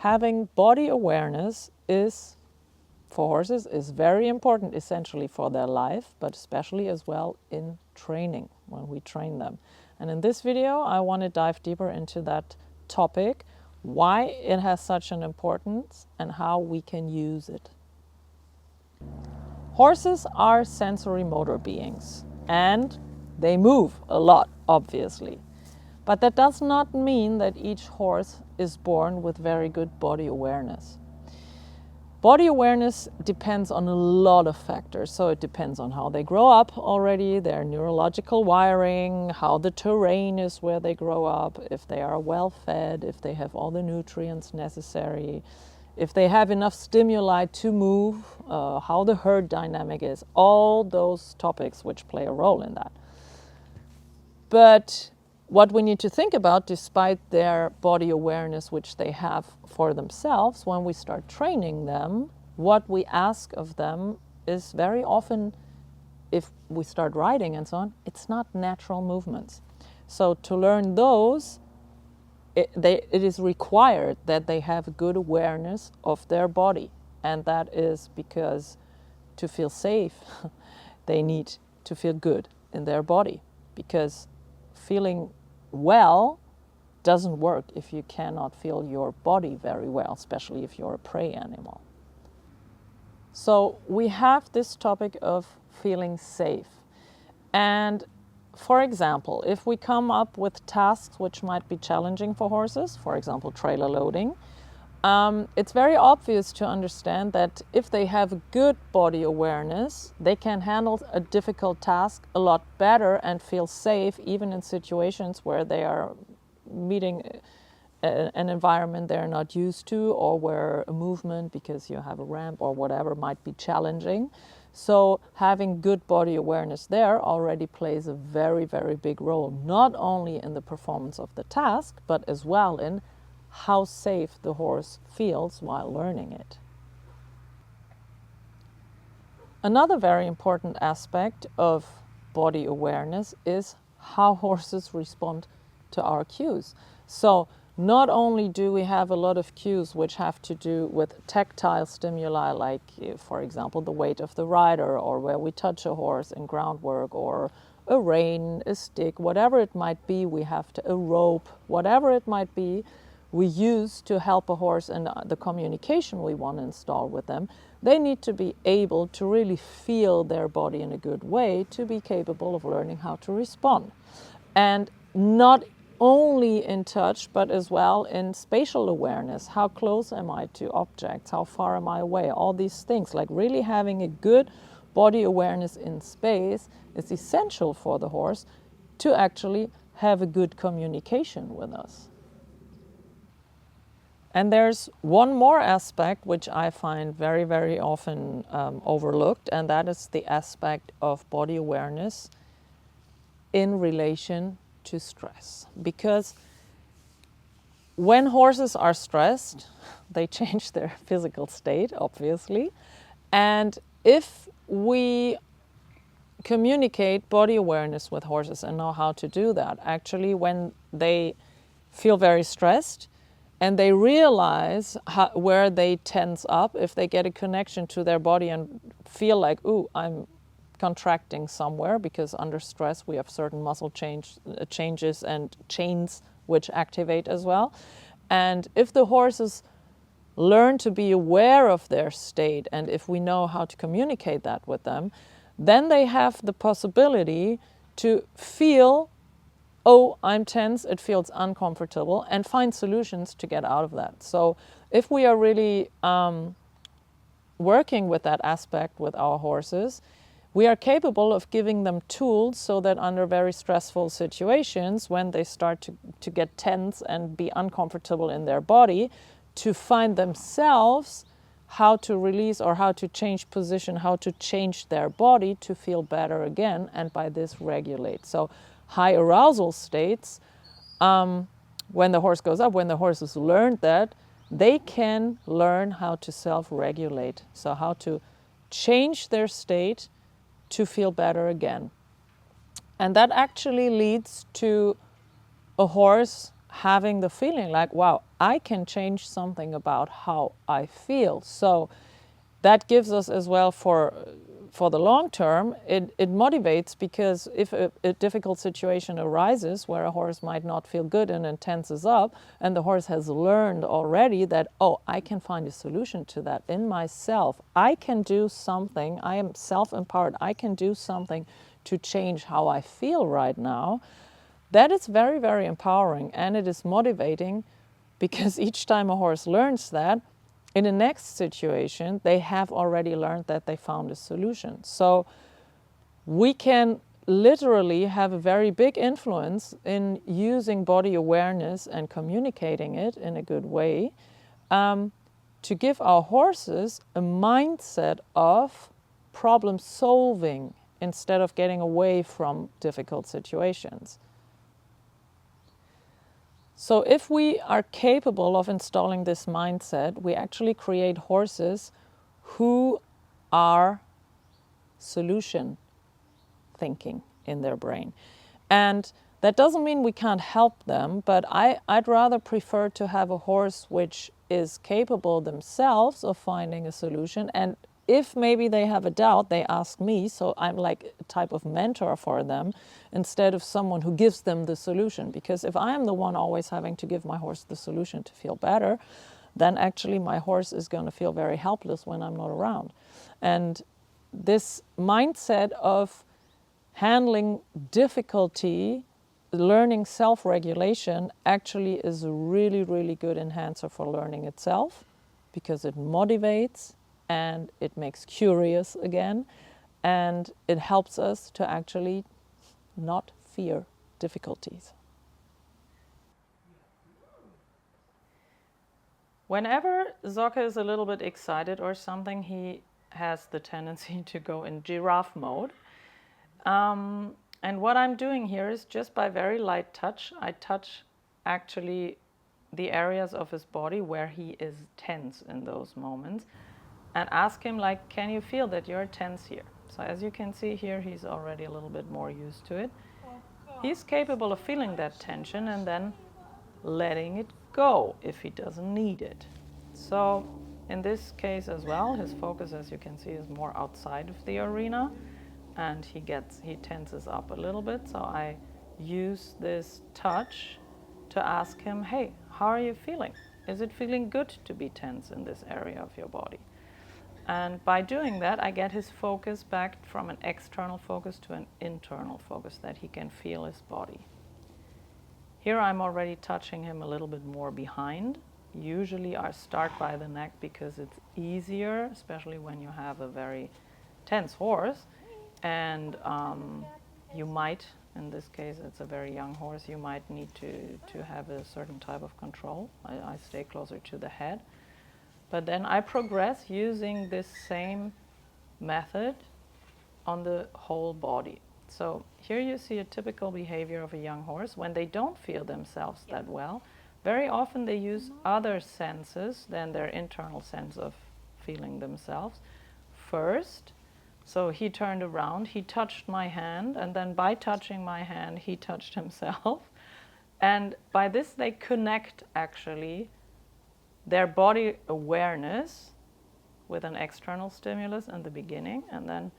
having body awareness for horses is very important, essentially for their life, but especially as well in training, when we train them. And in this video, I want to dive deeper into that topic, why it has such an importance and how we can use it. Horses are sensory motor beings and they move a lot, obviously. But that does not mean that each horse is born with very good body awareness. Body awareness depends on a lot of factors. So it depends on how they grow up already, their neurological wiring, how the terrain is where they grow up, if they are well fed, if they have all the nutrients necessary, if they have enough stimuli to move, how the herd dynamic is, all those topics which play a role in that. But what we need to think about, despite their body awareness which they have for themselves, when we start training them, what we ask of them is very often, if we start riding and so on, it's not natural movements. So to learn those, it is required that they have a good awareness of their body. And that is because to feel safe, they need to feel good in their body, because feeling well doesn't work if you cannot feel your body very well, especially if you're a prey animal. So we have this topic of feeling safe. And for example, if we come up with tasks which might be challenging for horses, for example, trailer loading, it's very obvious to understand that if they have a good body awareness, they can handle a difficult task a lot better and feel safe, even in situations where they are meeting an environment they're not used to, or where a movement, because you have a ramp or whatever, might be challenging. So having good body awareness there already plays a very, very big role, not only in the performance of the task, but as well in how safe the horse feels while learning it. Another very important aspect of body awareness is how horses respond to our cues. So not only do we have a lot of cues which have to do with tactile stimuli, like, for example, the weight of the rider, or where we touch a horse in groundwork, or a rein, a stick, whatever it might be, a rope, whatever it might be, we use to help a horse in the communication we want to install with them. They need to be able to really feel their body in a good way to be capable of learning how to respond. And not only in touch, but as well in spatial awareness. How close am I to objects? How far am I away? All these things, like really having a good body awareness in space is essential for the horse to actually have a good communication with us. And there's one more aspect which I find very, very often overlooked, and that is the aspect of body awareness in relation to stress. Because when horses are stressed, they change their physical state, obviously. And if we communicate body awareness with horses and know how to do that, actually when they feel very stressed, and they realize where they tense up, if they get a connection to their body and feel like, ooh, I'm contracting somewhere, because under stress we have certain muscle changes and chains which activate as well. And if the horses learn to be aware of their state, and if we know how to communicate that with them, then they have the possibility to feel, oh, I'm tense, it feels uncomfortable, and find solutions to get out of that. So if we are really working with that aspect with our horses, we are capable of giving them tools so that under very stressful situations, when they start to get tense and be uncomfortable in their body, to find themselves how to release or how to change position, how to change their body to feel better again, and by this regulate. So high arousal states, when the horse goes up, when the horse has learned that, they can learn how to self-regulate. So how to change their state to feel better again. And that actually leads to a horse having the feeling like, wow, I can change something about how I feel. So that gives us as well for the long term, it motivates, because if a difficult situation arises where a horse might not feel good and then tenses up, and the horse has learned already that, oh, I can find a solution to that in myself. I can do something. I am self-empowered. I can do something to change how I feel right now. That is very, very empowering, and it is motivating, because each time a horse learns that, in the next situation, they have already learned that they found a solution. So we can literally have a very big influence in using body awareness and communicating it in a good way, to give our horses a mindset of problem solving instead of getting away from difficult situations. So if we are capable of installing this mindset, we actually create horses who are solution thinking in their brain. And that doesn't mean we can't help them, but I'd rather prefer to have a horse which is capable themselves of finding a solution, and if maybe they have a doubt, they ask me, so I'm like a type of mentor for them, instead of someone who gives them the solution. Because if I am the one always having to give my horse the solution to feel better, then actually my horse is going to feel very helpless when I'm not around. And this mindset of handling difficulty, learning self-regulation, actually is a really, really good enhancer for learning itself, because it motivates and it makes curious again, and it helps us to actually not fear difficulties. Whenever Socke is a little bit excited or something, he has the tendency to go in giraffe mode. And what I'm doing here is just by very light touch, I touch actually the areas of his body where he is tense in those moments, and ask him, like, can you feel that you're tense here? So as you can see here, he's already a little bit more used to it. He's capable of feeling that tension and then letting it go if he doesn't need it. So in this case as well, his focus, as you can see, is more outside of the arena, and he tenses up a little bit. So I use this touch to ask him, hey, how are you feeling? Is it feeling good to be tense in this area of your body? And by doing that, I get his focus back from an external focus to an internal focus, that he can feel his body. Here I'm already touching him a little bit more behind. Usually I start by the neck because it's easier, especially when you have a very tense horse. And you might, in this case it's a very young horse, you might need to have a certain type of control. I stay closer to the head. But then I progress using this same method on the whole body. So here you see a typical behavior of a young horse. When they don't feel themselves that well, very often they use other senses than their internal sense of feeling themselves first. So he turned around, he touched my hand, and then by touching my hand, he touched himself. And by this they connect actually their body awareness with an external stimulus in the beginning, and then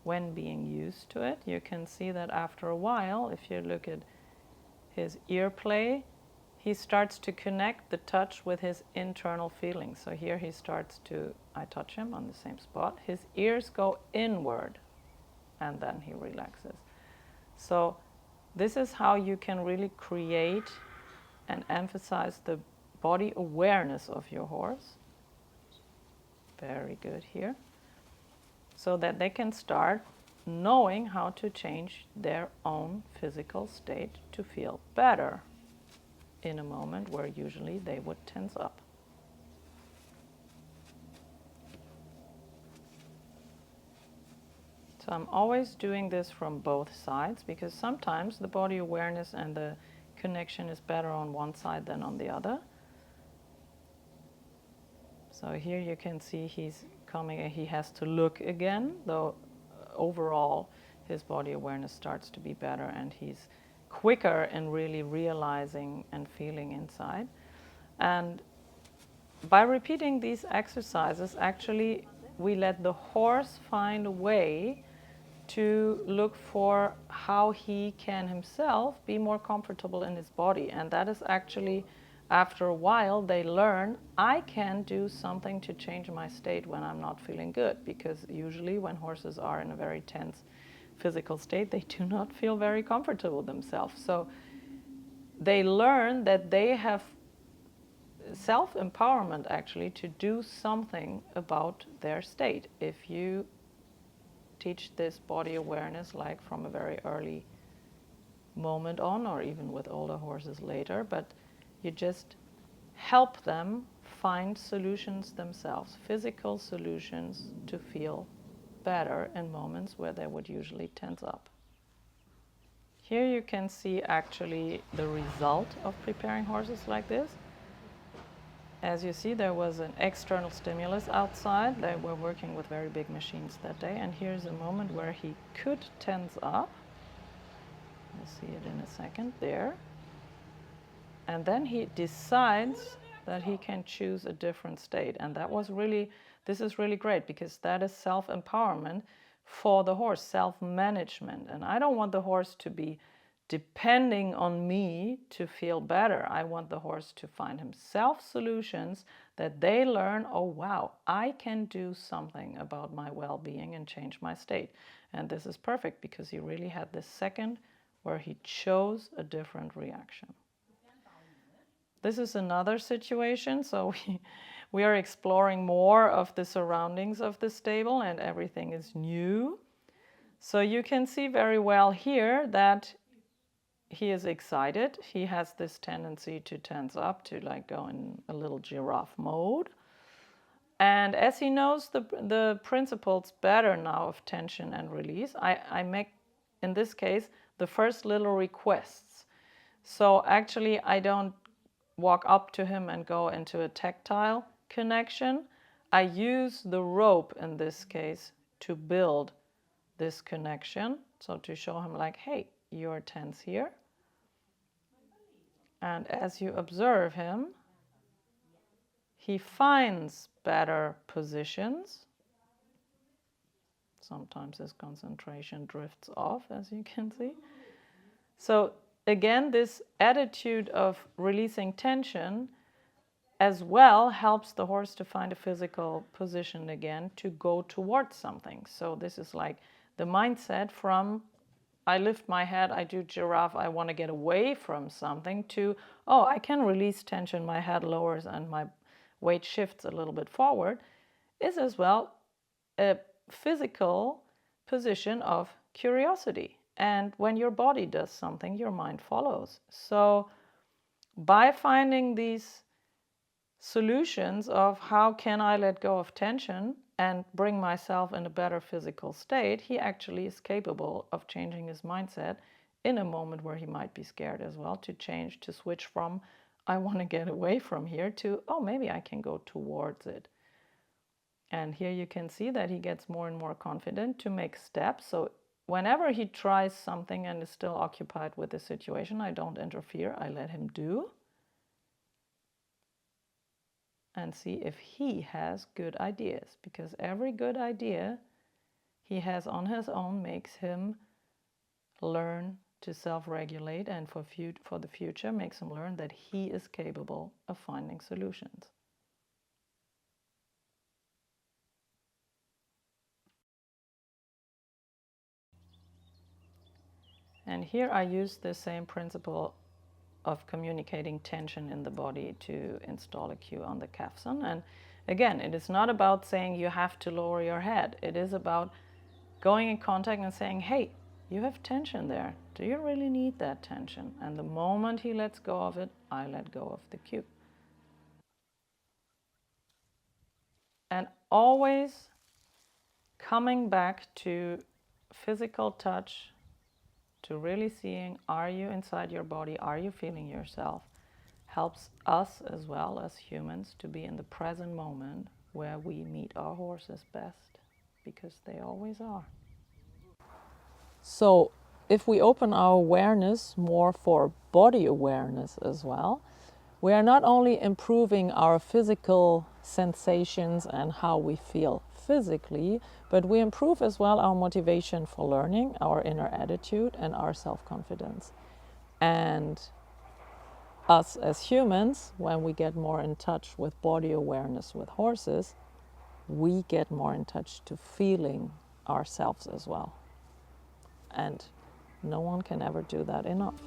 when being used to it, you can see that after a while, if you look at his ear play, he starts to connect the touch with his internal feelings. So here he starts to, I touch him on the same spot, his ears go inward, and then he relaxes. So this is how you can really create and emphasize the body awareness of your horse. Very good here. So that they can start knowing how to change their own physical state to feel better in a moment where usually they would tense up. So I'm always doing this from both sides, because sometimes the body awareness and the connection is better on one side than on the other. So here you can see he's coming, he has to look again, though overall his body awareness starts to be better, and he's quicker in really realizing and feeling inside. And by repeating these exercises, actually, we let the horse find a way to look for how he can himself be more comfortable in his body. And that is actually, after a while, they learn, I can do something to change my state when I'm not feeling good. Because usually when horses are in a very tense physical state, they do not feel very comfortable themselves. So they learn that they have self-empowerment actually to do something about their state. If you teach this body awareness like from a very early moment on, or even with older horses later, but you just help them find solutions themselves, physical solutions to feel better in moments where they would usually tense up. Here you can see actually the result of preparing horses like this. As you see, there was an external stimulus outside. They were working with very big machines that day. And here's a moment where he could tense up. You'll see it in a second there. And then he decides that he can choose a different state. And that was really, this is really great, because that is self-empowerment for the horse, self-management. And I don't want the horse to be depending on me to feel better. I want the horse to find himself solutions that they learn, oh wow, I can do something about my well-being and change my state. And this is perfect because he really had this second where he chose a different reaction. This is another situation, so we are exploring more of the surroundings of the stable and everything is new. So you can see very well here that he is excited. He has this tendency to tense up, to like go in a little giraffe mode. And as he knows the principles better now of tension and release, I make, in this case, the first little requests. So actually, I don't walk up to him and go into a tactile connection. I use the rope in this case to build this connection. So to show him like, hey, you're tense here. And as you observe him, he finds better positions. Sometimes his concentration drifts off, as you can see. So again, this attitude of releasing tension as well helps the horse to find a physical position again to go towards something. So this is like the mindset from I lift my head, I do giraffe, I want to get away from something, to, oh, I can release tension, my head lowers and my weight shifts a little bit forward, is as well a physical position of curiosity. And when your body does something, your mind follows. So by finding these solutions of how can I let go of tension and bring myself in a better physical state, he actually is capable of changing his mindset in a moment where he might be scared as well, to change, to switch from I want to get away from here to, oh, maybe I can go towards it. And here you can see that he gets more and more confident to make steps. So whenever he tries something and is still occupied with the situation, I don't interfere, I let him do. And see if he has good ideas, because every good idea he has on his own makes him learn to self-regulate, and for the future makes him learn that he is capable of finding solutions. And here I use the same principle of communicating tension in the body to install a cue on the capstan. And again, it is not about saying you have to lower your head. It is about going in contact and saying, hey, you have tension there. Do you really need that tension? And the moment he lets go of it, I let go of the cue. And always coming back to physical touch, to really seeing, are you inside your body? Are you feeling yourself? Helps us as well as humans to be in the present moment where we meet our horses best, because they always are. So if we open our awareness more for body awareness as well, we are not only improving our physical sensations and how we feel physically, but we improve as well our motivation for learning, our inner attitude, and our self-confidence. And us as humans, when we get more in touch with body awareness with horses, we get more in touch to feeling ourselves as well. And no one can ever do that enough.